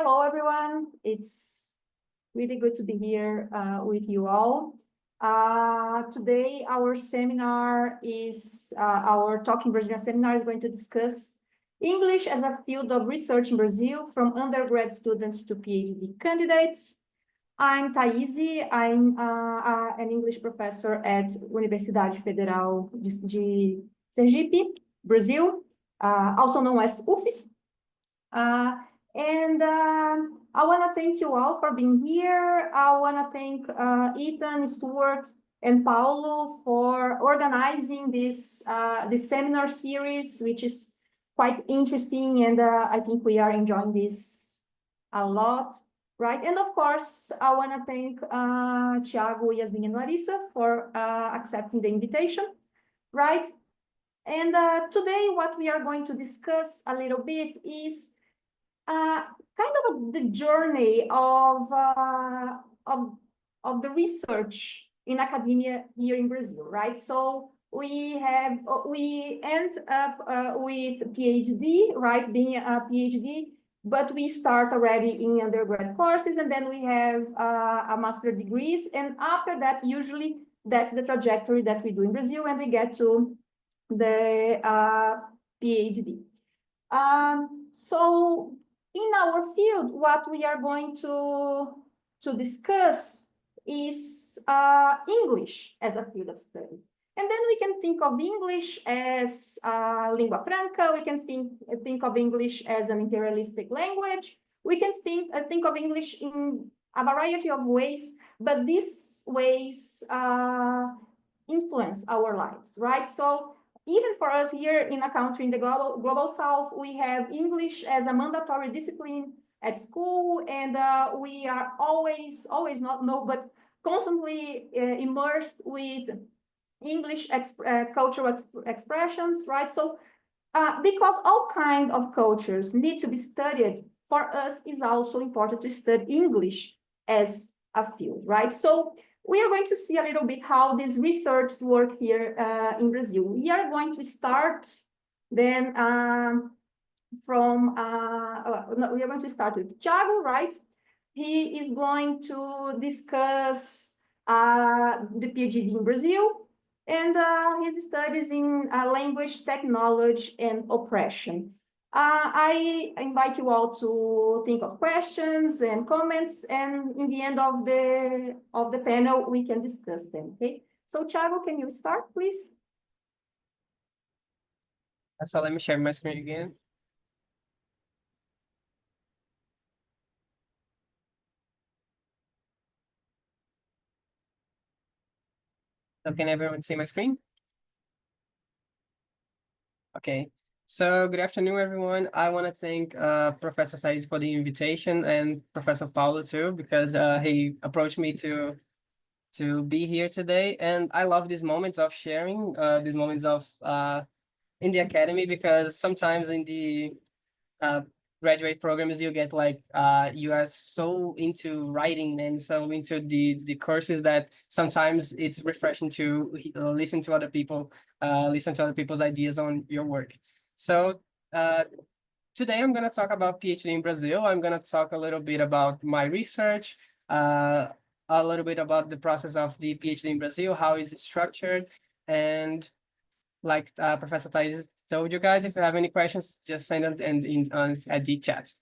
Hello, everyone. It's really good to be here with you all. Today, our seminar is, our Talking Brazilian seminar is going to discuss English as a field of research in Brazil, from undergrad students to PhD candidates. I'm Thayse. I'm an English professor at Universidade Federal de Sergipe, Brazil, also known as UFES. I want to thank you all for being here. I want to thank Ethan, Stuart, and Paulo for organizing this seminar series, which is quite interesting, and I think we are enjoying this a lot, right? And of course, I want to thank Thiago, Iasmin, and Larissa for accepting the invitation, right? And today, what we are going to discuss a little bit is kind of the journey of the research in academia here in Brazil, right? So we end up with PhD, right? Being a PhD, but we start already in undergrad courses, and then we have a master degrees, and after that, usually that's the trajectory that we do in Brazil, and we get to the PhD. So in our field, what we are going to discuss is English as a field of study. And then we can think of English as lingua franca. We can think of English as an imperialistic language. We can think of English in a variety of ways, but these ways influence our lives, right? So even for us here in a country in the global South, we have English as a mandatory discipline at school, and we are always but constantly immersed with English cultural expressions, right? So because all kinds of cultures need to be studied, for us is also important to study English as a field, right? So we are going to see a little bit how these research work here in Brazil. We are going to start then we are going to start with Thiago, right? He is going to discuss the PhD in Brazil and his studies in language, technology, and oppression. I invite you all to think of questions and comments, and in the end of the panel, we can discuss them, okay? So, Thiago, can you start, please? So let me share my screen again. So can everyone see my screen? Okay. So good afternoon, everyone. I want to thank Professor Thayse for the invitation, and Professor Paulo too, because he approached me to be here today. And I love these moments of sharing, these moments of in the academy, because sometimes in the graduate programs you get like you are so into writing and so into the courses that sometimes it's refreshing to listen to other people, listen to other people's ideas on your work. So today I'm going to talk about PhD in Brazil. I'm going to talk a little bit about my research, a little bit about the process of the PhD in Brazil, how is it structured, and like Professor Thayse told you guys, if you have any questions, just send them at the chat.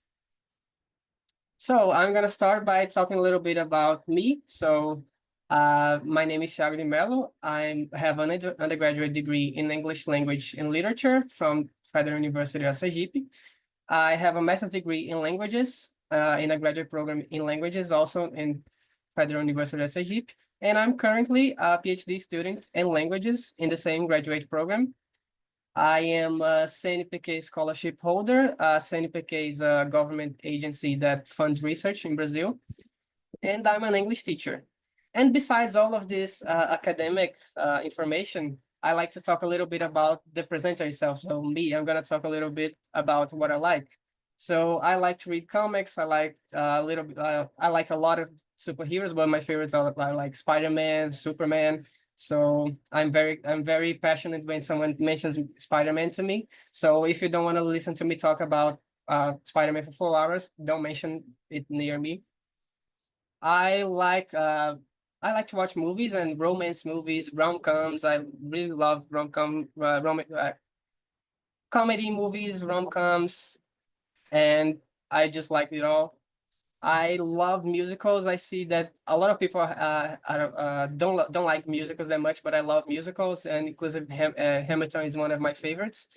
So I'm going to start by talking a little bit about me. So my name is Thiago De Melo. I have an undergraduate degree in English language and literature from Federal University of Sergipe. I have a master's degree in languages, in a graduate program in languages, also in Federal University of Sergipe. And I'm currently a PhD student in languages in the same graduate program. I am a CNPq scholarship holder. CNPq is a government agency that funds research in Brazil. And I'm an English teacher. And besides all of this academic information, I like to talk a little bit about the presenter itself. So me, I'm going to talk a little bit about what I like. So I like to read comics. I like a lot of superheroes, but my favorites are like Spider-Man, Superman. So I'm very passionate when someone mentions Spider-Man to me. So if you don't want to listen to me talk about Spider-Man for 4 hours. Don't mention it near me. I like to watch movies and romance movies, rom-coms. I really love comedy movies, rom-coms, and I just like it all. I love musicals. I see that a lot of people don't like musicals that much, but I love musicals, and inclusive Hamilton is one of my favorites.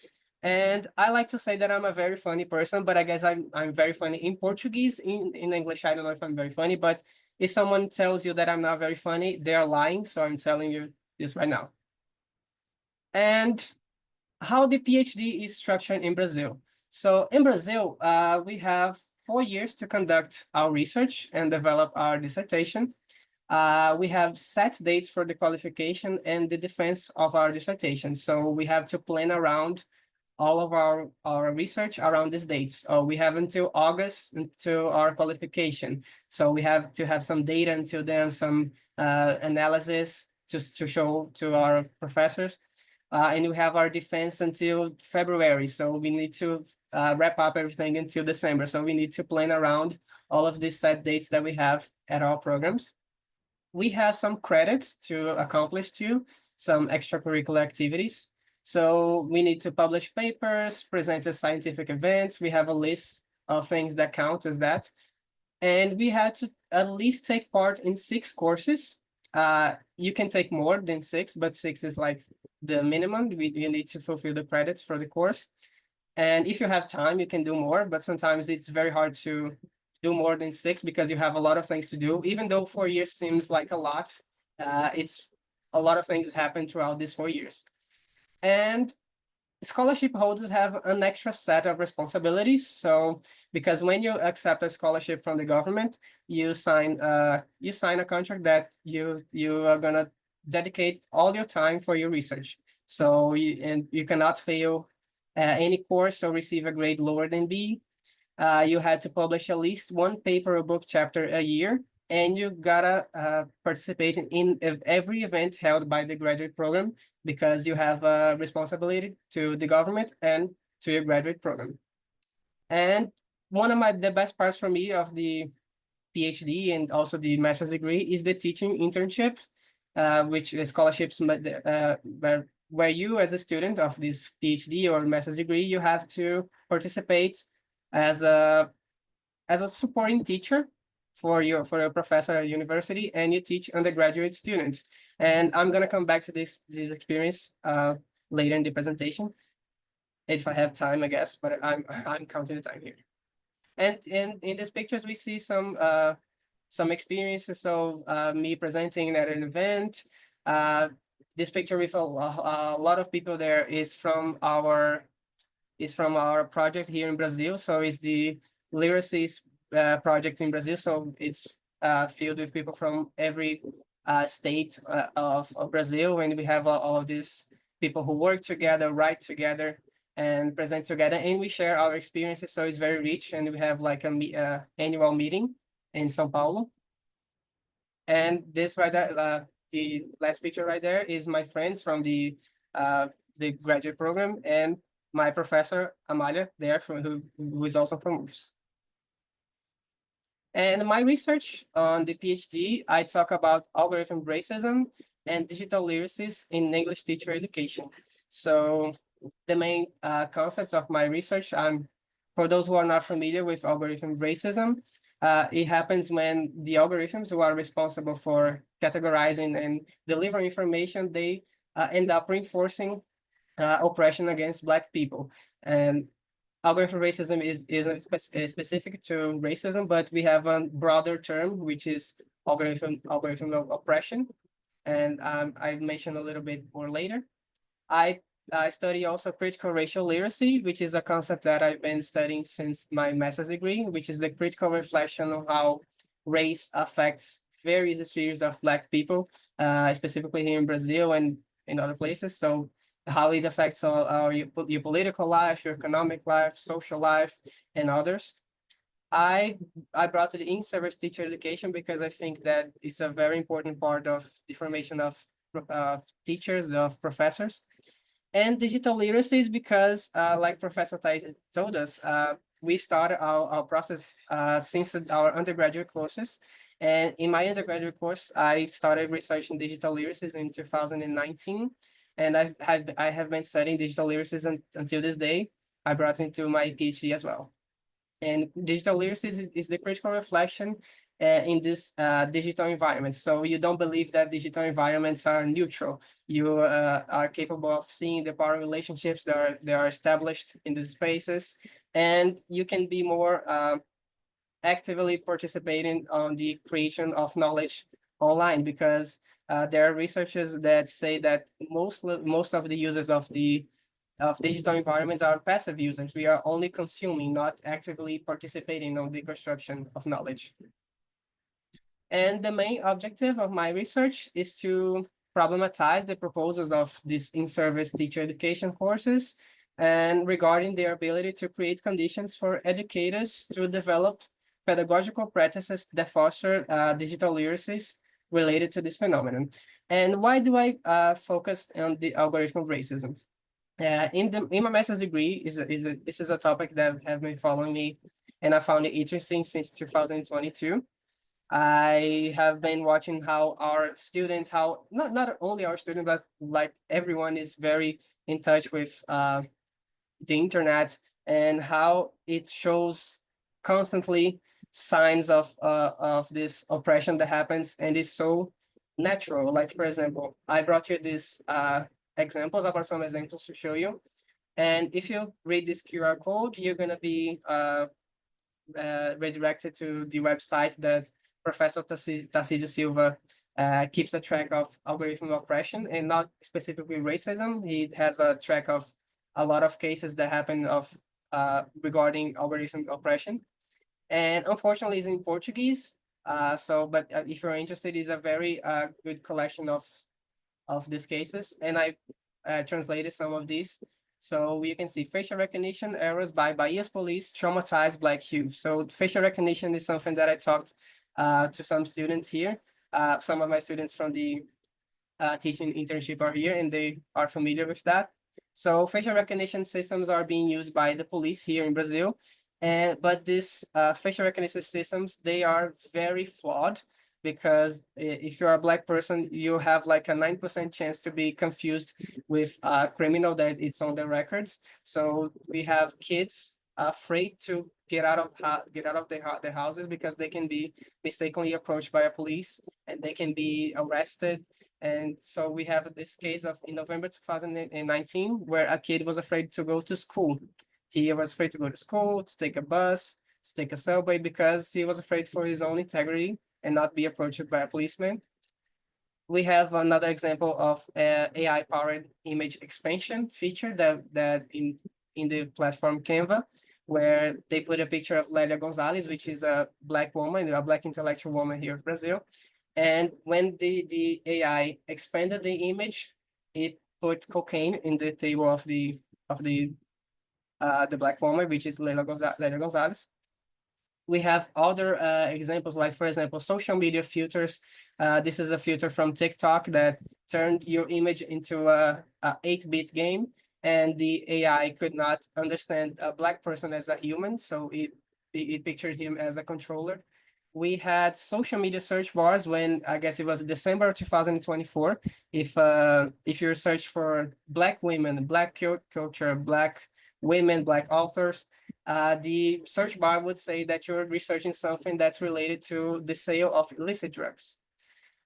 And I like to say that I'm a very funny person, but I guess I'm very funny in Portuguese. In English, I don't know if I'm very funny, but if someone tells you that I'm not very funny, they're lying. So I'm telling you this right now. And how the PhD is structured in Brazil. So in Brazil, we have 4 years to conduct our research and develop our dissertation. We have set dates for the qualification and the defense of our dissertation. So we have to plan around all of our research around these dates. We have until August until our qualification. So we have to have some data until then, some analysis just to show to our professors. And we have our defense until February. So we need to wrap up everything until December. So we need to plan around all of these set dates that we have at our programs. We have some credits to accomplish too, some extracurricular activities. So we need to publish papers, present at scientific events. We have a list of things that count as that. And we had to at least take part in 6 courses. You can take more than 6, but 6 is like the minimum. You need to fulfill the credits for the course. And if you have time, you can do more, but sometimes it's very hard to do more than 6 because you have a lot of things to do. Even though 4 years seems like a lot, it's a lot of things happen throughout these 4 years. And scholarship holders have an extra set of responsibilities. So because when you accept a scholarship from the government, you sign a contract that you are gonna dedicate all your time for your research. So you cannot fail any course or receive a grade lower than B. You had to publish at least 1 paper or book chapter a year, and you gotta participate in every event held by the graduate program because you have a responsibility to the government and to your graduate program. And one of the best parts for me of the PhD and also the master's degree is the teaching internship, which is scholarships where you as a student of this PhD or master's degree, you have to participate as a supporting teacher for your professor at university, and you teach undergraduate students. And I'm gonna come back to this experience later in the presentation, if I have time, I guess. But I'm counting the time here. And in these pictures, we see some experiences. So me presenting at an event. This picture with a lot of people there is from our project here in Brazil. So it's the Lyrasis project in Brazil. So it's filled with people from every state of Brazil. And we have all of these people who work together, write together, and present together. And we share our experiences. So it's very rich. And we have like a annual meeting in São Paulo. And this right there, the last picture right there is my friends from the graduate program, and my professor Amalia there, who is also from UFS. And my research on the PhD, I talk about algorithm racism and digital literacies in English teacher education. So the main concepts of my research, for those who are not familiar with algorithm racism, it happens when the algorithms who are responsible for categorizing and delivering information, they end up reinforcing oppression against Black people. And algorithm racism isn't specific to racism, but we have a broader term, which is algorithm oppression. And I mentioned a little bit more later. I study also critical racial literacy, which is a concept that I've been studying since my master's degree, which is the critical reflection of how race affects various spheres of Black people, specifically here in Brazil and in other places. So how it affects your political life, your economic life, social life, and others. I brought to the in-service teacher education because I think that it's a very important part of the formation of teachers, of professors. And digital literacy is because, like Professor Thayse told us, we started our process since our undergraduate courses. And in my undergraduate course, I started researching digital literacy in 2019. And I have been studying digital literacy until this day. I brought into my PhD as well. And digital literacy is the critical reflection in this digital environment. So you don't believe that digital environments are neutral. You are capable of seeing the power relationships that are established in these spaces, and you can be more actively participating on the creation of knowledge online, because there are researchers that say that most of the users of digital environments are passive users. We are only consuming, not actively participating on the construction of knowledge. And the main objective of my research is to problematize the proposals of these in-service teacher education courses, and regarding their ability to create conditions for educators to develop pedagogical practices that foster digital literacies related to this phenomenon. And why do I focus on the algorithm of racism? In my master's degree, this is a topic that have been following me, and I found it interesting since 2022. I have been watching how our students, how not only our students, but like everyone is very in touch with the internet, and how it shows constantly signs of this oppression that happens, and is so natural. Like, for example, I brought you this examples. I brought some examples to show you. And if you read this QR code, you're gonna be redirected to the website that Professor Thayse Silva keeps a track of algorithm oppression, and not specifically racism. He has a track of a lot of cases that happen of regarding algorithm oppression. And unfortunately, it's in Portuguese. But if you're interested, it's a very good collection of these cases, and I translated some of these. So you can see facial recognition errors by Bahia's police traumatized Black youth. So facial recognition is something that I talked to some students here. Some of my students from the teaching internship are here, and they are familiar with that. So facial recognition systems are being used by the police here in Brazil. But these facial recognition systems, they are very flawed, because if you're a Black person, you have like a 9% chance to be confused with a criminal that it's on the records. So we have kids afraid to get out of their houses, because they can be mistakenly approached by a police, and they can be arrested. And so we have this case of in November 2019, where a kid was afraid to go to school. He was afraid to go to school, to take a bus, to take a subway, because he was afraid for his own integrity and not be approached by a policeman. We have another example of AI-powered image expansion feature that in the platform Canva, where they put a picture of Lélia Gonzalez, which is a Black woman, a Black intellectual woman here in Brazil. And when the AI expanded the image, it put cocaine in the table of the Black woman, which is Lélia Gonzalez. We have other examples, like, for example, social media filters. This is a filter from TikTok that turned your image into a 8-bit game, and the AI could not understand a Black person as a human, so it pictured him as a controller. We had social media search bars when, I guess it was December 2024. If you search for Black women, Black culture, Black women, Black authors, the search bar would say that you're researching something that's related to the sale of illicit drugs.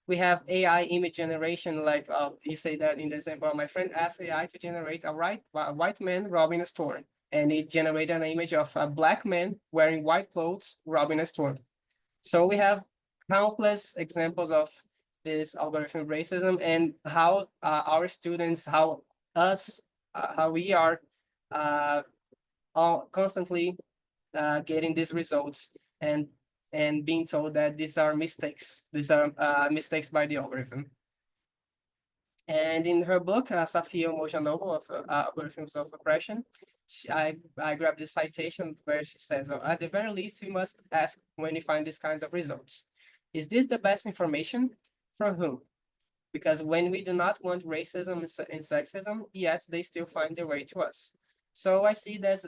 We have AI image generation, like you say that in the example, my friend asked AI to generate a white man robbing a store, and it generated an image of a Black man wearing white clothes robbing a store. So we have countless examples of this algorithm racism, and how our students, how we are all constantly getting these results, and being told that these are mistakes. These are mistakes by the algorithm. And in her book, Safia Mojanovo of Algorithms of Oppression, I grabbed this citation where she says, at the very least, you must ask when you find these kinds of results, is this the best information? From whom? Because when we do not want racism and sexism, yet they still find their way to us. So I see this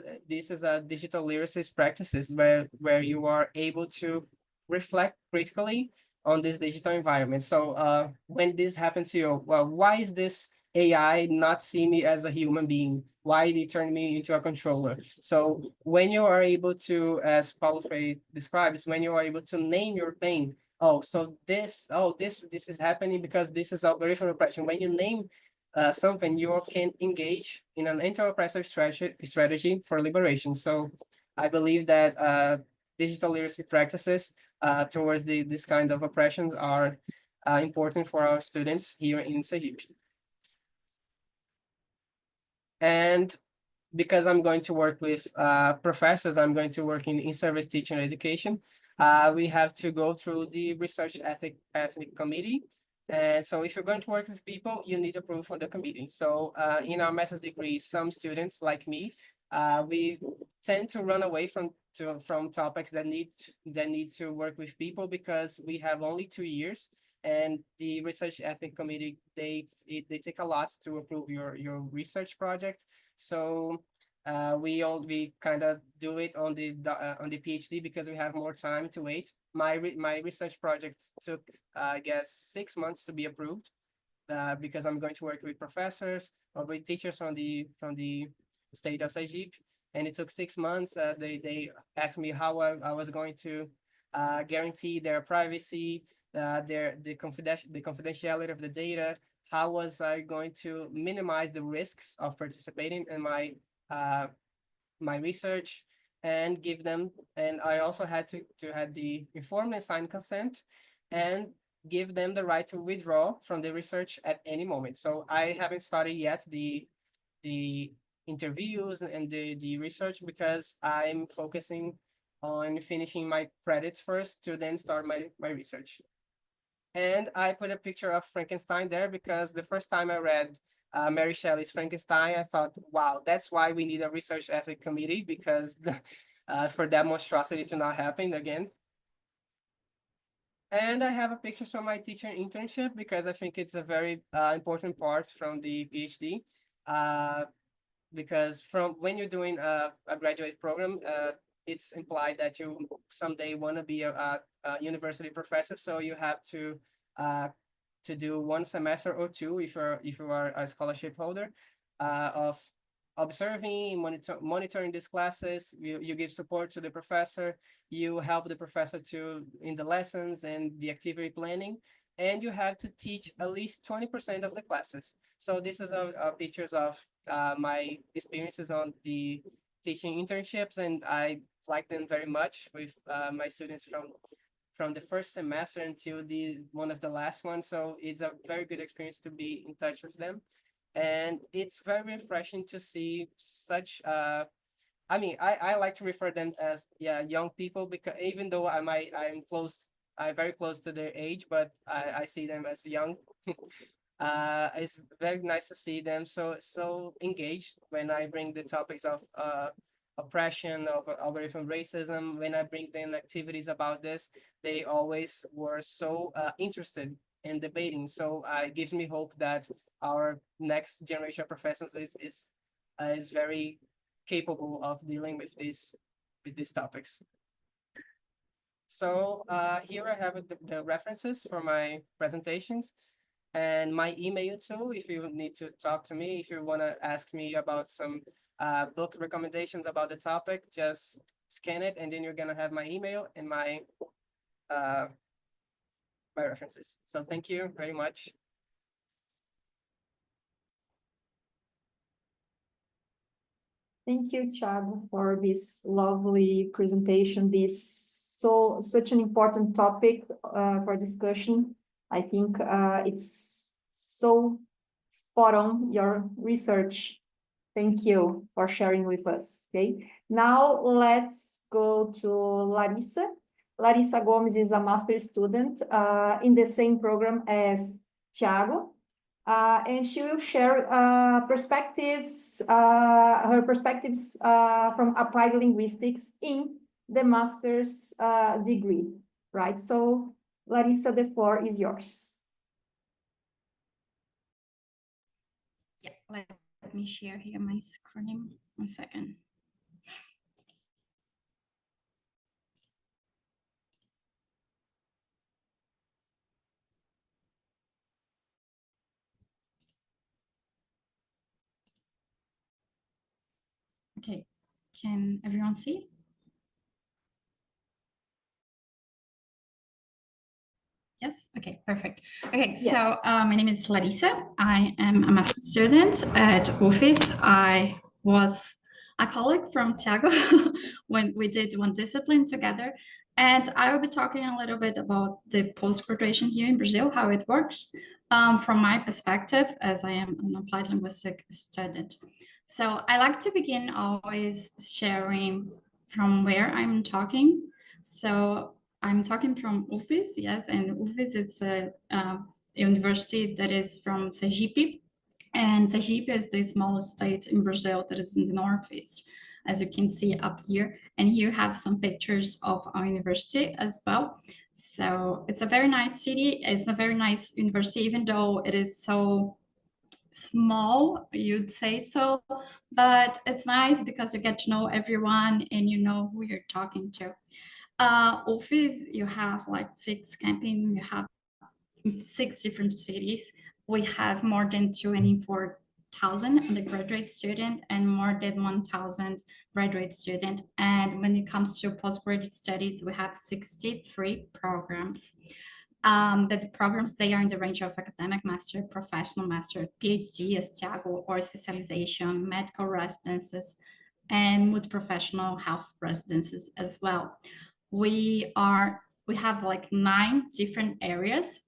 as a digital literacy practices where you are able to reflect critically on this digital environment. So when this happens to you, well, why is this AI not see me as a human being? Why they turn me into a controller? So when you are able to, as Paulo Freire describes, when you are able to name your pain, oh, so this is happening because this is algorithmic oppression. When you name something, you can engage in an anti-oppressive strategy for liberation. So I believe that digital literacy practices towards this kind of oppressions are important for our students here in Sergipe. And because I'm going to work with professors, I'm going to work in service teaching and education. We have to go through the research ethic committee. And so if you're going to work with people, you need approval from the committee. So in our master's degree, some students like me, we tend to run away from topics that need to work with people because we have only 2 years. And the research ethic committee, they take a lot to approve your research project. So we kind of do it on the PhD because we have more time to wait. My research project took I guess 6 months to be approved because I'm going to work with professors or with teachers from the state of Sergipe, and it took 6 months. They asked me how I was going to guarantee their privacy, the confidentiality of the data. How was I going to minimize the risks of participating in my research and give them, and I also had to have the informed and signed consent and give them the right to withdraw from the research at any moment. So I haven't started yet the interviews and the research because I'm focusing on finishing my credits first to then start my research. And I put a picture of Frankenstein there because the first time I read Mary Shelley's Frankenstein, I thought, wow, that's why we need a research ethic committee because for that monstrosity to not happen again. And I have a picture from my teacher internship because I think it's a very important part from the PhD. Because from when you're doing a graduate program, it's implied that you someday want to be a university professor. So you have to do 1 semester or 2 if you are a scholarship holder of observing, monitoring these classes. You give support to the professor. You help the professor to in the lessons and the activity planning, and you have to teach at least 20% of the classes. So this is pictures of my experiences on the teaching internships, and I like them very much with my students from the first semester until the one of the last ones. So it's a very good experience to be in touch with them. And it's very refreshing to see such I mean, I like to refer them as young people because even though I'm very close to their age, but I see them as young. It's very nice to see them so engaged when I bring the topics of oppression, of algorithm racism. When I bring them activities about this, they always were so interested in debating. So it gives me hope that our next generation of professors is very capable of dealing with these topics. So here I have the references for my presentations and my email too, if you need to talk to me, if you want to ask me about some book recommendations about the topic, just scan it and then you're going to have my email and my references. So thank you very much. Thank you, Thiago, for this lovely presentation. Such an important topic for discussion. I think it's so spot on, your research. Thank you for sharing with us. Okay, now let's go to Larissa. Larissa Gomes is a master's student in the same program as Thiago. And she will share her perspectives from applied linguistics in the master's degree, right? So, Larissa, the floor is yours. Yeah, let me share here my screen. 1 second. Okay, can everyone see? Yes, okay, perfect. Okay, Yes. so my name is Larissa. I am a master's student at Office. I was a colleague from Thiago when we did one discipline together. And I will be talking a little bit about the post-graduation here in Brazil, how it works from my perspective, as I am an applied linguistic student. So I like to begin always sharing from where I'm talking. So I'm talking from Office, yes, and Office is a university that is from Sergipe, and Sergipe is the smallest state in Brazil that is in the northeast, as you can see up here. And here you have some pictures of our university as well. So it's a very nice city. It's a very nice university, even though it is so small, you'd say so, but it's nice because you get to know everyone and you know who you're talking to. Office, you have like 6 camping, you have 6 different cities. We have more than 24,000 undergraduate student and more than 1,000 graduate student. And when it comes to postgraduate studies, we have 63 programs. The programs, they are in the range of academic master, professional master, PhD as Thiago, or specialization, medical residences, and multi-professional health residences as well. We have like 9 different areas: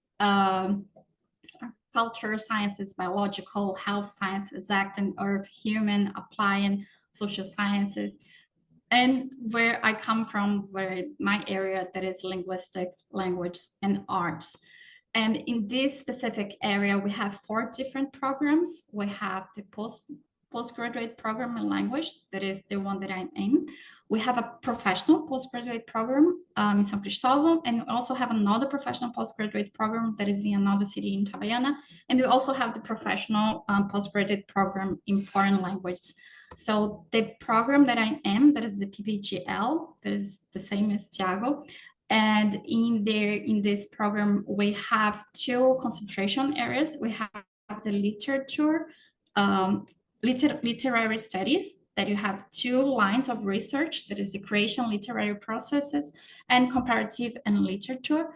culture sciences, biological, health science, exact and earth, human, applied, social sciences. And where I come from, where my area, that is linguistics, language, and arts. And in this specific area, we have 4 different programs. We have the postgraduate program in language, that is the one that I'm in. We have a professional postgraduate program in São Cristóvão, and we also have another professional postgraduate program that is in another city in Itabaiana. And we also have the professional postgraduate program in foreign language. So the program that I am, that is the PPGL, that is the same as Thiago. And in this program, we have 2 concentration areas. We have the literature, literary studies, that you have 2 lines of research, that is the creation, literary processes, and comparative and literature.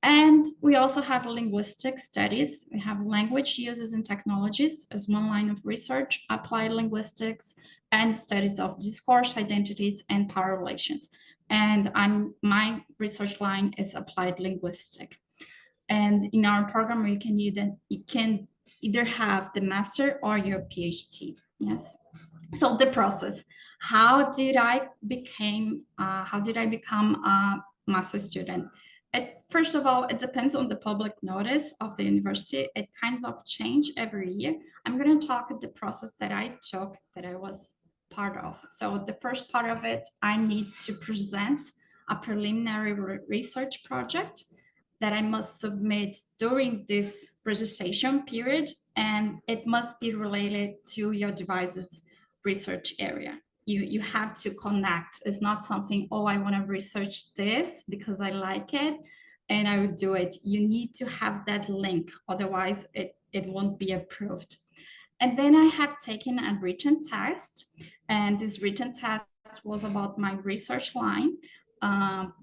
And we also have linguistic studies. We have language uses and technologies as one line of research, applied linguistics, and studies of discourse, identities, and power relations. And my research line is applied linguistic. And in our program, you can either have the master or your PhD. Yes. So the process. How did I become a master student? First of all, it depends on the public notice of the university. It kind of change every year. I'm going to talk about the process that I took, that I was part of. So the first part of it, I need to present a preliminary research project that I must submit during this registration period, and it must be related to your device's research area. You have to connect. It's not something, oh, I want to research this because I like it and I would do it. You need to have that link, otherwise it won't be approved. And then I have taken a written test, and this written test was about my research line.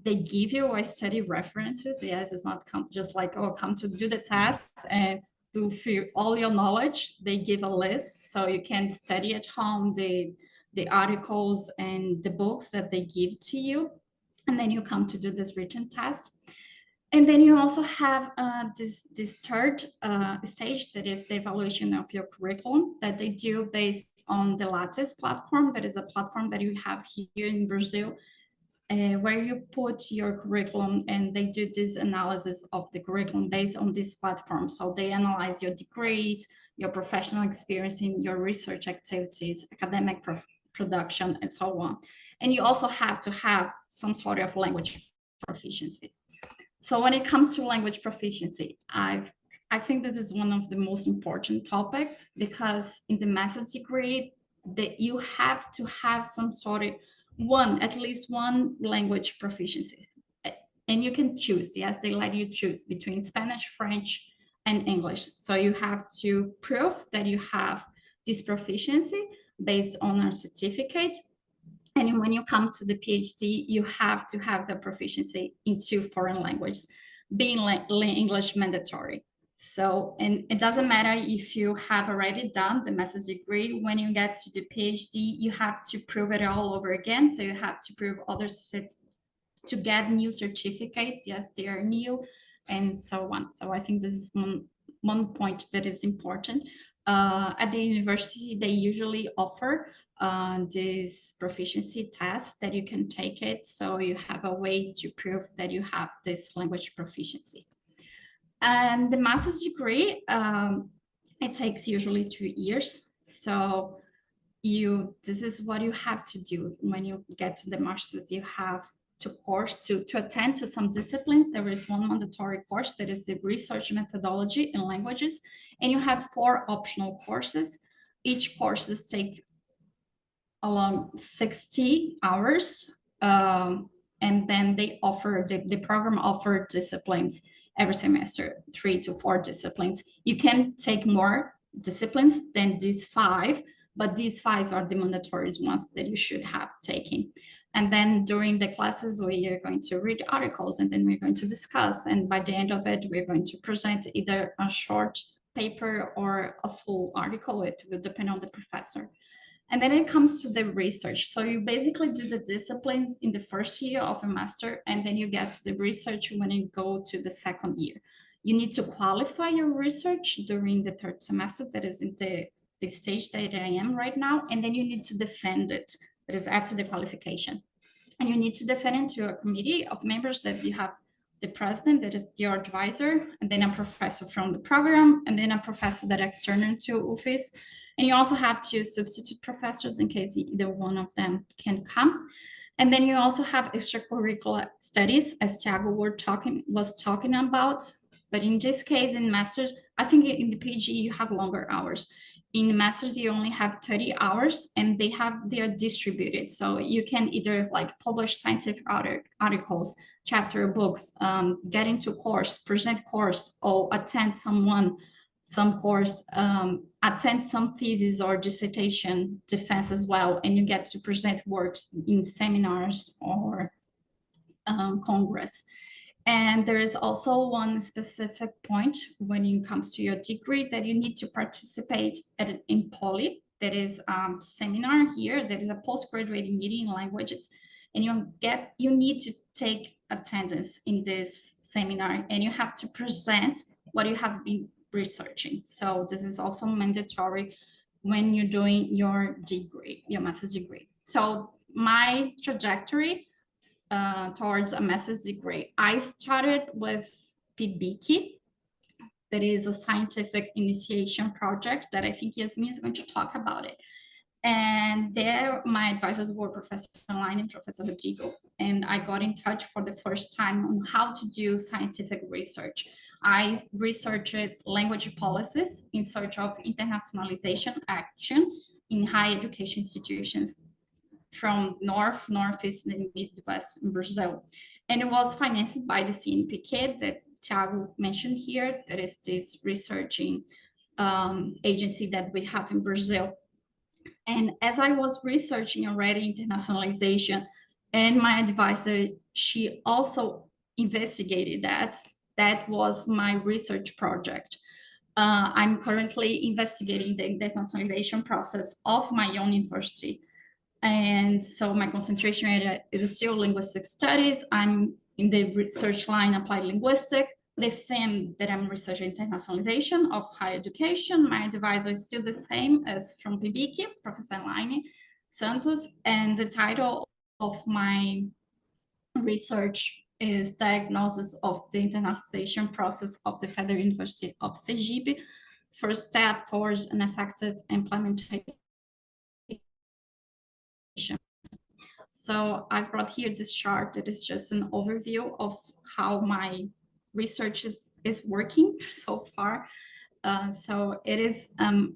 They give you a study references. Yes, it's not just like, oh, come to do the test and to fill all your knowledge. They give a list so you can study at home the articles and the books that they give to you. And then you come to do this written test. And then you also have this third stage, that is the evaluation of your curriculum, that they do based on the Lattice platform. That is a platform that you have here in Brazil, where you put your curriculum, and they do this analysis of the curriculum based on this platform. So they analyze your degrees, your professional experience in your research activities, academic production, and so on. And you also have to have some sort of language proficiency. So when it comes to language proficiency, I I think this is one of the most important topics, because in the master's degree, that you have to have some sort of at least one language proficiency. And you can choose, yes, they let you choose between Spanish, French, and English. So you have to prove that you have this proficiency based on a certificate. And when you come to the PhD, you have to have the proficiency in 2 foreign languages, being English mandatory. So, and it doesn't matter if you have already done the master's degree, when you get to the PhD, you have to prove it all over again. So you have to prove to get new certificates. Yes, they are new, and so on. So I think this is one point that is important. At the university, they usually offer this proficiency test that you can take it. So you have a way to prove that you have this language proficiency. And the master's degree, it takes usually 2 years. So this is what you have to do when you get to the master's. You have to attend to some disciplines. There is one mandatory course that is the research methodology in languages, and you have 4 optional courses. Each courses take along 60 hours, and then they offer the program offer disciplines every semester, 3 to 4 disciplines. You can take more disciplines than these 5, but these 5 are the mandatory ones that you should have taken. And then during the classes, we are going to read articles, and then we're going to discuss. And by the end of it, we're going to present either a short paper or a full article. It will depend on the professor. And then it comes to the research. So you basically do the disciplines in the first year of a master, and then you get to the research when you go to the second year. You need to qualify your research during the 3rd semester. That is in the stage that I am right now. And then you need to defend it. That is after the qualification. And you need to defend it to a committee of members that you have the president, that is your advisor, and then a professor from the program, and then a professor that external to office. And you also have 2 substitute professors in case either one of them can come. And then you also have extracurricular studies, as Thiago was talking about. But in this case, in master's, I think in the PhD, you have longer hours. In masters, you only have 30 hours, and they are distributed. So you can either like publish scientific articles, chapter books, get into course, present course, or attend some course, attend some thesis or dissertation defense as well. And you get to present works in seminars or congress. And there is also one specific point when it comes to your degree that you need to participate in POLI. That is a seminar here. That is a postgraduate meeting in languages. And you need to take attendance in this seminar, and you have to present what you have been researching. So this is also mandatory when you're doing your degree, your master's degree. So my trajectory towards a master's degree, I started with PPGL. That is a scientific initiation project that I think Iasmin is going to talk about it. And there, my advisors were Professor Line and Professor Rodrigo. And I got in touch for the first time on how to do scientific research. I researched language policies in search of internationalization action in higher education institutions from North, Northeast, and Midwest in Brazil. And it was financed by the CNPq that Thiago mentioned here. That is this researching agency that we have in Brazil. And as I was researching already internationalization, and my advisor, she also investigated that. That was my research project. I'm currently investigating the internationalization process of my own university. And so my concentration area is still linguistic studies. I'm in the research line applied linguistics. The theme that I'm researching internationalization of higher education. My advisor is still the same as from PPGL, Professor Laine Santos. And the title of my research is Diagnosis of the Internationalization Process of the Federal University of Sergipe, first step towards an effective implementation. So I've brought here this chart that is just an overview of how my research is working so far. So it is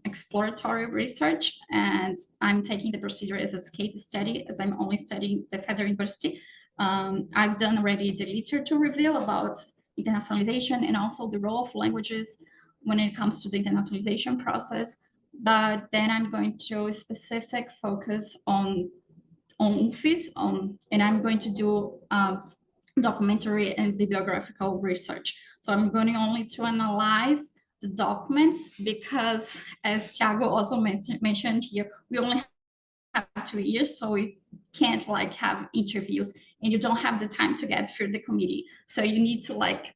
exploratory research, and I'm taking the procedure as a case study, as I'm only studying the Federal University. I've done already the literature review about internationalization and also the role of languages when it comes to the internationalization process. But then I'm going to specific focus on UFIS, and I'm going to do documentary and bibliographical research. So I'm going only to analyze the documents, because as Thiago also mentioned here, we only have 2 years, so we can't like have interviews, and you don't have the time to get through the committee. So you need to like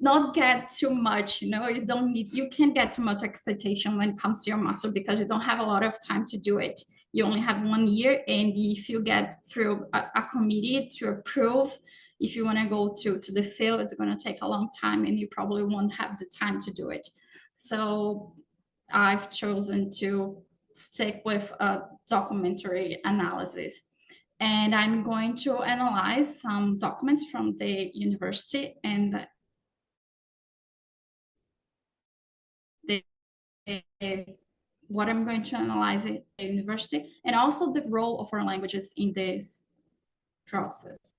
not get too much, you know, you can't get too much expectation when it comes to your master, because you don't have a lot of time to do it. You only have 1 year, and if you get through a committee to approve, if you want to go to the field, it's going to take a long time, and you probably won't have the time to do it. So I've chosen to stick with a documentary analysis. And I'm going to analyze some documents from the university, and what I'm going to analyze at the university, and also the role of our languages in this process.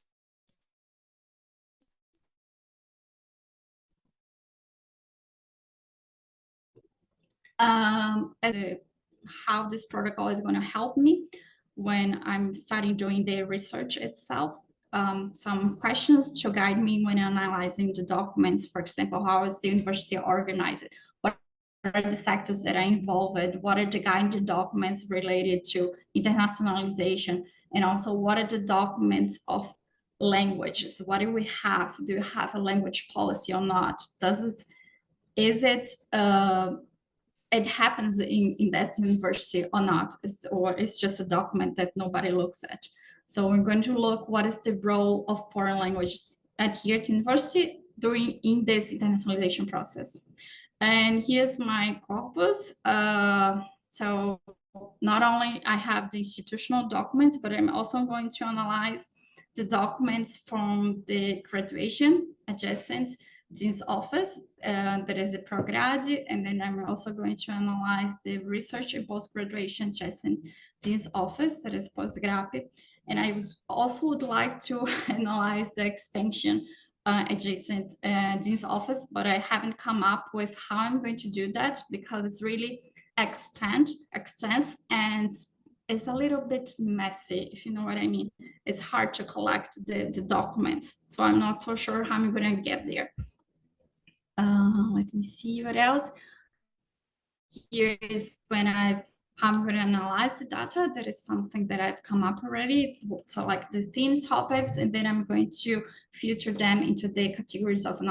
How this protocol is going to help me when I'm starting doing the research itself. Some questions to guide me when analyzing the documents. For example, how is the university organized? What are the sectors that are involved? What are the guiding documents related to internationalization? And also, what are the documents of languages? What do we have? Do you have a language policy or not? It happens in that university or not, or it's just a document that nobody looks at. So we're going to look what is the role of foreign languages at here at university in this internationalization process. And here's my corpus. So not only I have the institutional documents, but I'm also going to analyze the documents from the graduation adjacent Dean's office, that is the ProGrad, and then I'm also going to analyze the research and post-graduation adjacent Dean's office, that is Postgrad, and I also would like to analyze the extension adjacent Dean's office, but I haven't come up with how I'm going to do that, because it's really extensive, and it's a little bit messy, if you know what I mean. It's hard to collect the documents, so I'm not so sure how I'm going to get there. Let me see what else. Here is when I'm going to analyze the data. That is something that I've come up already. So like the theme topics, and then I'm going to filter them into the categories of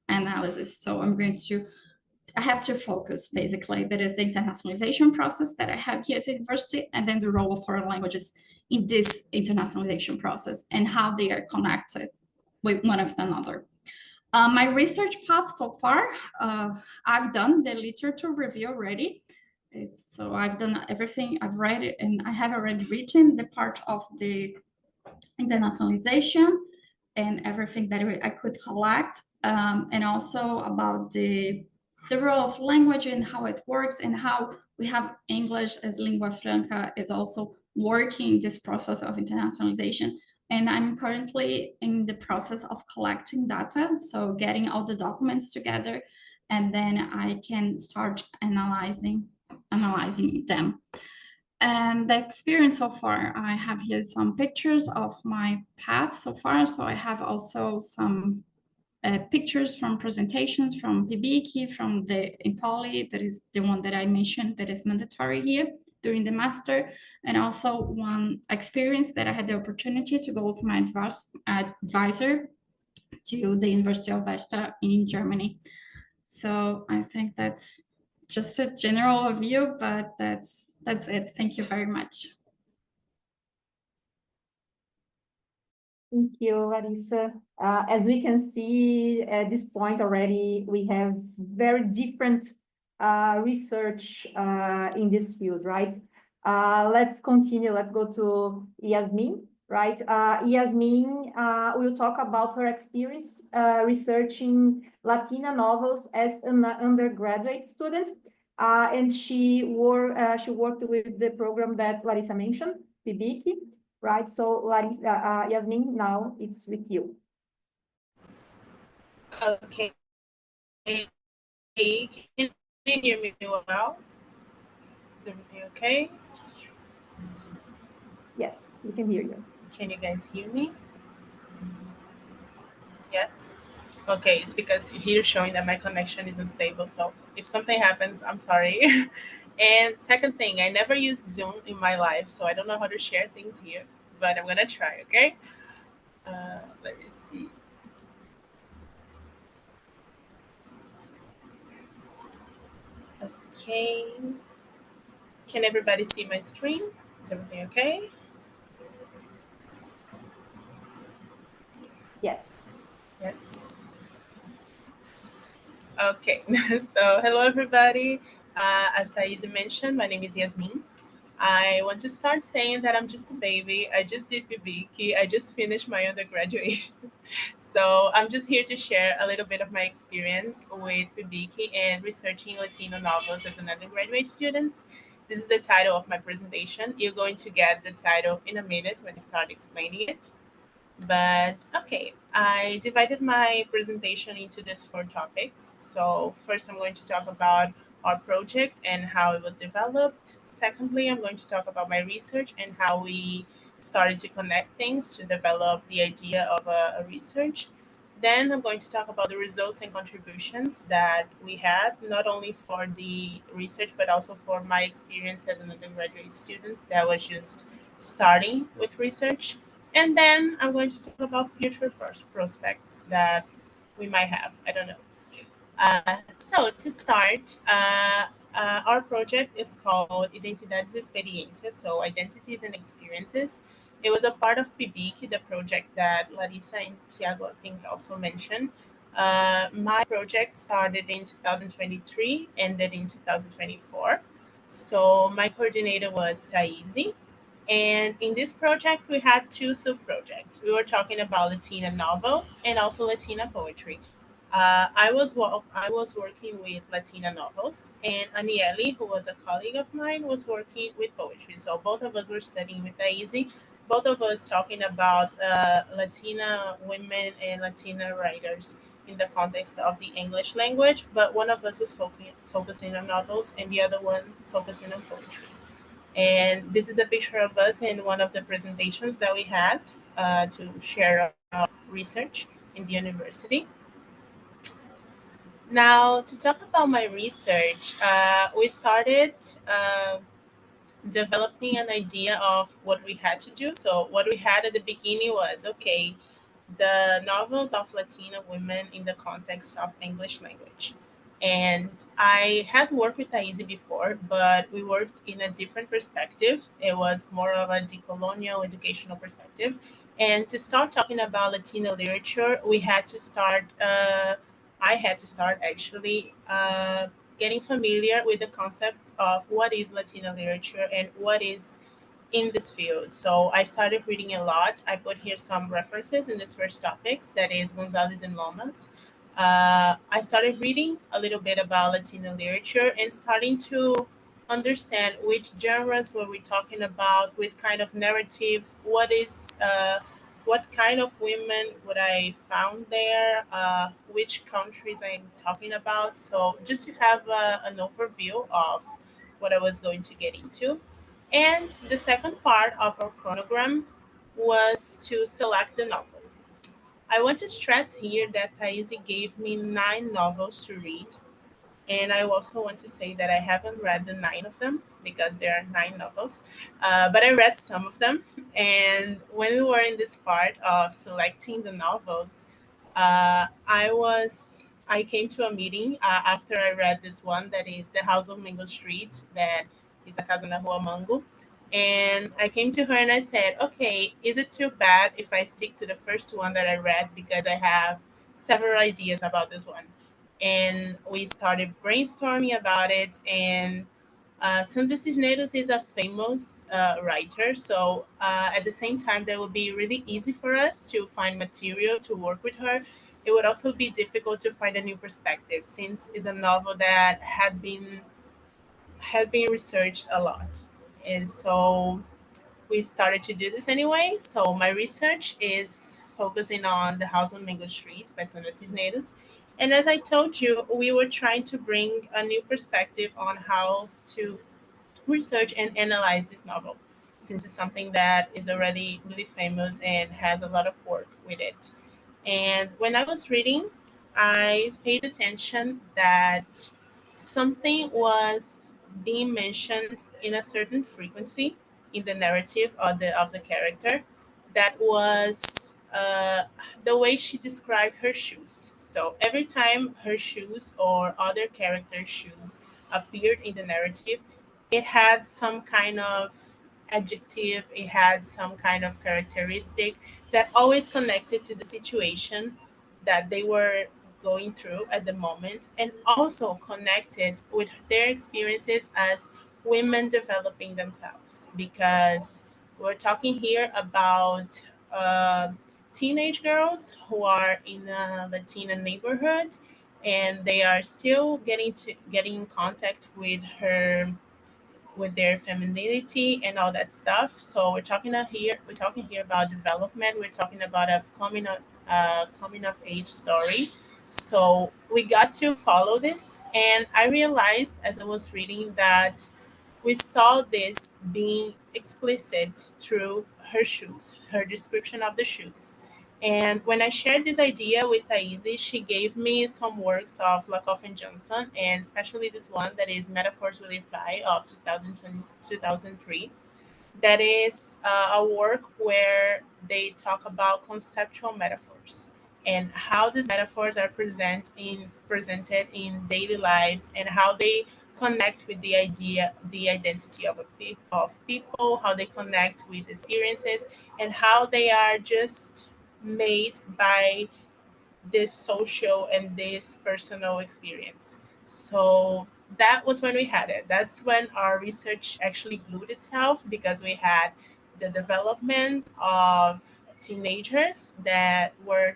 analysis. So I have to focus, basically. That is the internationalization process that I have here at the university, and then the role of foreign languages in this internationalization process, and how they are connected with one of another. My research path so far, I've done the literature review already. So I've done everything, I've read it, and I have already written the part of the internationalization and everything that I could collect, and also about the role of language and how it works, and how we have English as lingua franca is also working this process of internationalization. And I'm currently in the process of collecting data, so getting all the documents together, and then I can start analyzing them. And the experience so far, I have here some pictures of my path so far. So I have also some pictures from presentations from PPGL, from the Poly, that is the one that I mentioned that is mandatory here during the master, and also one experience that I had the opportunity to go with my advisor to the University of Vesta in Germany. So I think that's just a general overview, but that's it. Thank you very much. Thank you, Larissa. As we can see at this point already, we have very different research in this field, right? Let's continue. Let's go to Iasmin, right? Iasmin will talk about her experience researching Latina novels as an undergraduate student. And she worked with the program that Larissa mentioned, PPGL, right? So Larissa, Iasmin, now it's with you. Okay. Can you hear me well? Is everything okay? Yes, we can hear you. Can you guys hear me? Yes? Okay, it's because here showing that my connection is unstable. So if something happens, I'm sorry. And second thing, I never used Zoom in my life, so I don't know how to share things here, but I'm gonna try, okay? Let me see. Okay. Can everybody see my screen? Is everything okay? Yes. Yes. Okay. So hello everybody. As Thayse mentioned, my name is Iasmin. I want to start saying that I'm just a baby. I just did PPGL. I just finished my undergraduate. So I'm just here to share a little bit of my experience with PPGL and researching Latino novels as an undergraduate student. This is the title of my presentation. You're going to get the title in a minute when I start explaining it. But okay, I divided my presentation into these four topics. So first, I'm going to talk about our project and how it was developed. Secondly, I'm going to talk about my research and how we started to connect things to develop the idea of a research. Then I'm going to talk about the results and contributions that we had, not only for the research, but also for my experience as an undergraduate student that was just starting with research. And then I'm going to talk about future prospects that we might have. I don't know. So to start, our project is called Identidades, Experiências, so Identities and Experiences. It was a part of PPGL, the project that Larissa and Thiago, I think, also mentioned. My project started in 2023, ended in 2024. So my coordinator was Thayse. And in this project, we had two sub-projects. We were talking about Latina novels and also Latina poetry. I was working with Latina novels, and Aniele, who was a colleague of mine, was working with poetry. So both of us were studying with Thayse. Both of us talking about Latina women and Latina writers in the context of the English language. But one of us was focusing on novels, and the other one focusing on poetry. And this is a picture of us in one of the presentations that we had to share our research in the university. Now, to talk about my research, we started developing an idea of what we had to do. So, what we had at the beginning was okay, the novels of Latina women in the context of English language. And I had worked with Thayse before, but we worked in a different perspective. It was more of a decolonial educational perspective. And to start talking about Latina literature, we had to start, I had to start actually getting familiar with the concept of what is Latina literature and what is in this field. So I started reading a lot. I put here some references in this first topics, that is Gonzalez and Lomas. I started reading a little bit about Latino literature and starting to understand which genres were we talking about, what kind of narratives, what kind of women would I found there, which countries I'm talking about. So just to have an overview of what I was going to get into. And the second part of our chronogram was to select the novel. I want to stress here that Thayse gave me 9 novels to read. And I also want to say that I haven't read the 9 of them because there are 9 novels, but I read some of them. And when we were in this part of selecting the novels, I came to a meeting after I read this one that is The House of Mango Street, that is a casa na Rua Mango. And I came to her and I said, okay, is it too bad if I stick to the first one that I read because I have several ideas about this one? And we started brainstorming about it. And Sandra Cisneros is a famous writer, so at the same time, that would be really easy for us to find material to work with her. It would also be difficult to find a new perspective since it's a novel that had been researched a lot. And so we started to do this anyway. So my research is focusing on The House on Mango Street by Sandra Cisneros. And as I told you, we were trying to bring a new perspective on how to research and analyze this novel, since it's something that is already really famous and has a lot of work with it. And when I was reading, I paid attention that something was being mentioned in a certain frequency in the narrative of the character that was the way she described her shoes. So every time her shoes or other characters' shoes appeared in the narrative, it had some kind of adjective, it had some kind of characteristic that always connected to the situation that they were going through at the moment, and also connected with their experiences as women developing themselves, because we're talking here about teenage girls who are in a Latina neighborhood, and they are still getting in contact with their femininity and all that stuff. So we're talking here about development. We're talking about a coming of age story. So we got to follow this, and I realized as I was reading that we saw this being explicit through her shoes, her description of the shoes. And when I shared this idea with Thayse, she gave me some works of Lakoff and Johnson, and especially this one that is Metaphors We Live By of 2003. That is a work where they talk about conceptual metaphors and how these metaphors are presented in daily lives, and how they connect with the identity of people, how they connect with experiences, and how they are just made by this social and this personal experience. So that was when we had it. That's when our research actually glued itself, because we had the development of teenagers that were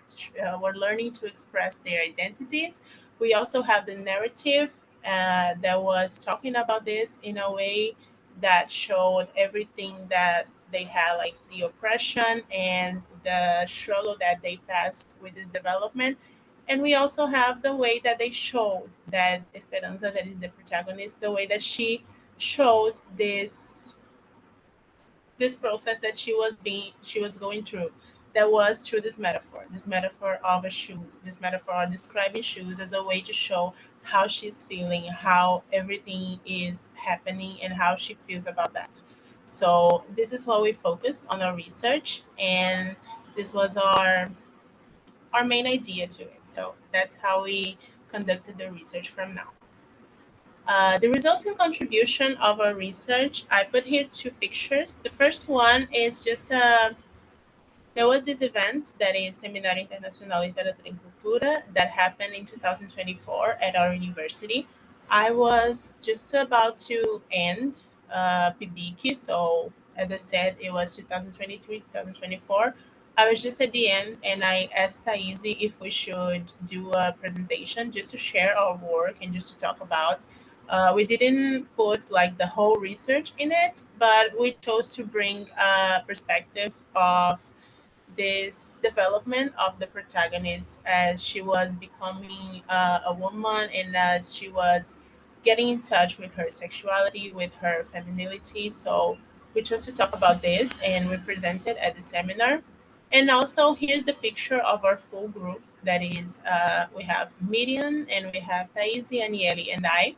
learning to express their identities. We also have the narrative that was talking about this in a way that showed everything that they had, like the oppression and the struggle that they passed with this development. And we also have the way that they showed that Esperanza, that is the protagonist, the way that she showed this process that she was going through, that was through this metaphor of a shoes, this metaphor of describing shoes as a way to show how she's feeling, how everything is happening, and how she feels about that. So this is what we focused on our research, and this was our main idea to it. So that's how we conducted the research from now. The resulting contribution of our research, I put here two pictures. The first one is just there was this event that is Seminário Internacional de Literatura e Cultura that happened in 2024 at our university. I was just about to end PPGL, so as I said, it was 2023, 2024. I was just at the end, and I asked Thayse if we should do a presentation just to share our work and just to talk about. We didn't put like the whole research in it, but we chose to bring a perspective of this development of the protagonist as she was becoming a woman, and as she was getting in touch with her sexuality, with her femininity. So we chose to talk about this, and we presented at the seminar. And also, here's the picture of our full group. That is, we have Miriam, and we have Thayse, Aniele, and I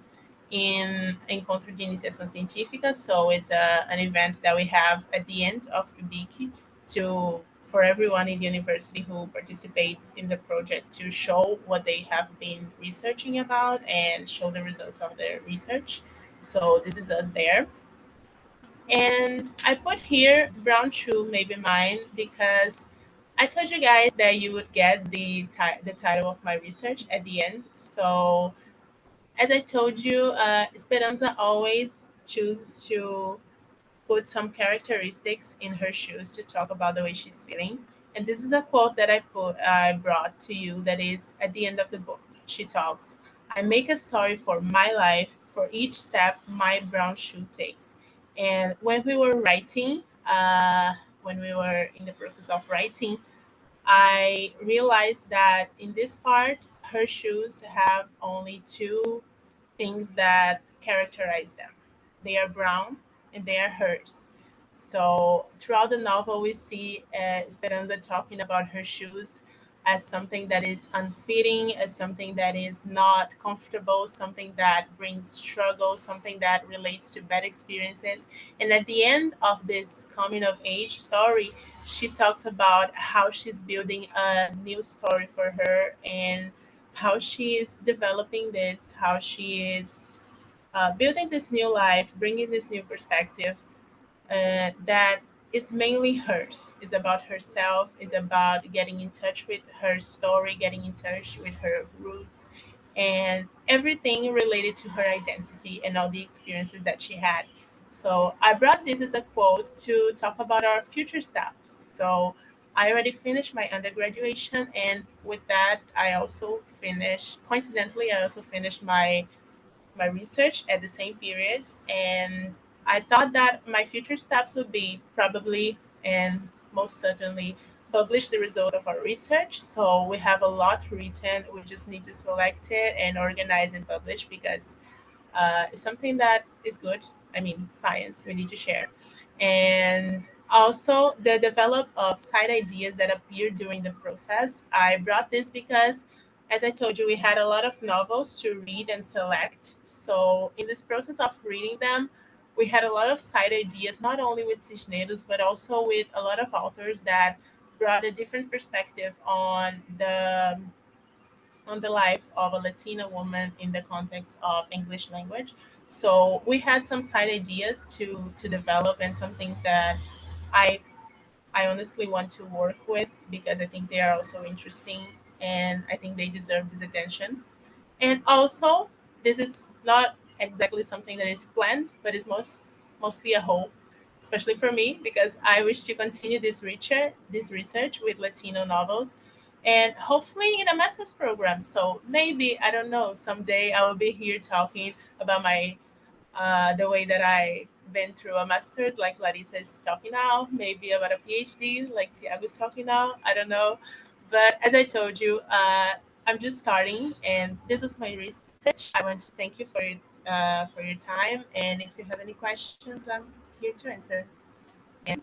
in Encontro de Iniciação Científica. So it's an event that we have at the end of PPGL for everyone in the university who participates in the project to show what they have been researching about and show the results of their research. So this is us there. And I put here brown shoe, maybe mine, because I told you guys that you would get the title of my research at the end. So as I told you, Esperanza always choose to put some characteristics in her shoes to talk about the way she's feeling. And this is a quote that I brought to you that is at the end of the book. She talks, I make a story for my life for each step my brown shoe takes. And when we were writing, when we were in the process of writing, I realized that in this part, her shoes have only two things that characterize them. They are brown and they are hers. So throughout the novel, we see Esperanza talking about her shoes as something that is unfitting, as something that is not comfortable, something that brings struggle, something that relates to bad experiences. And at the end of this coming of age story, she talks about how she's building a new story for her and how she is developing this, how she is building this new life, bringing this new perspective that is mainly hers. Is about herself. Is about getting in touch with her story, getting in touch with her roots, and everything related to her identity and all the experiences that she had. So I brought this as a quote to talk about our future steps. So I already finished my undergraduation, and with that, I also finished. Coincidentally, I also finished my research at the same period. And I thought that my future steps would be probably and most certainly publish the result of our research. So we have a lot written. We just need to select it and organize and publish because it's something that is good. I mean, science, we need to share. And also the develop of side ideas that appeared during the process. I brought this because, as I told you, we had a lot of novels to read and select. So in this process of reading them, we had a lot of side ideas, not only with Cisneros, but also with a lot of authors that brought a different perspective on the life of a Latina woman in the context of English language. So we had some side ideas to develop and some things that I I honestly want to work with because I think they are also interesting and I think they deserve this attention. And also, this is not exactly something that is planned, but it's mostly a hope, especially for me, because I wish to continue this research with Latino novels and hopefully in a master's program. So maybe, I don't know, someday I will be here talking about the way that I went through a master's, like Larissa is talking now, maybe about a PhD, like Thiago is talking now. I don't know. But as I told you, I'm just starting, and this is my research. I want to thank you for your time, and if you have any questions, I'm here to answer. And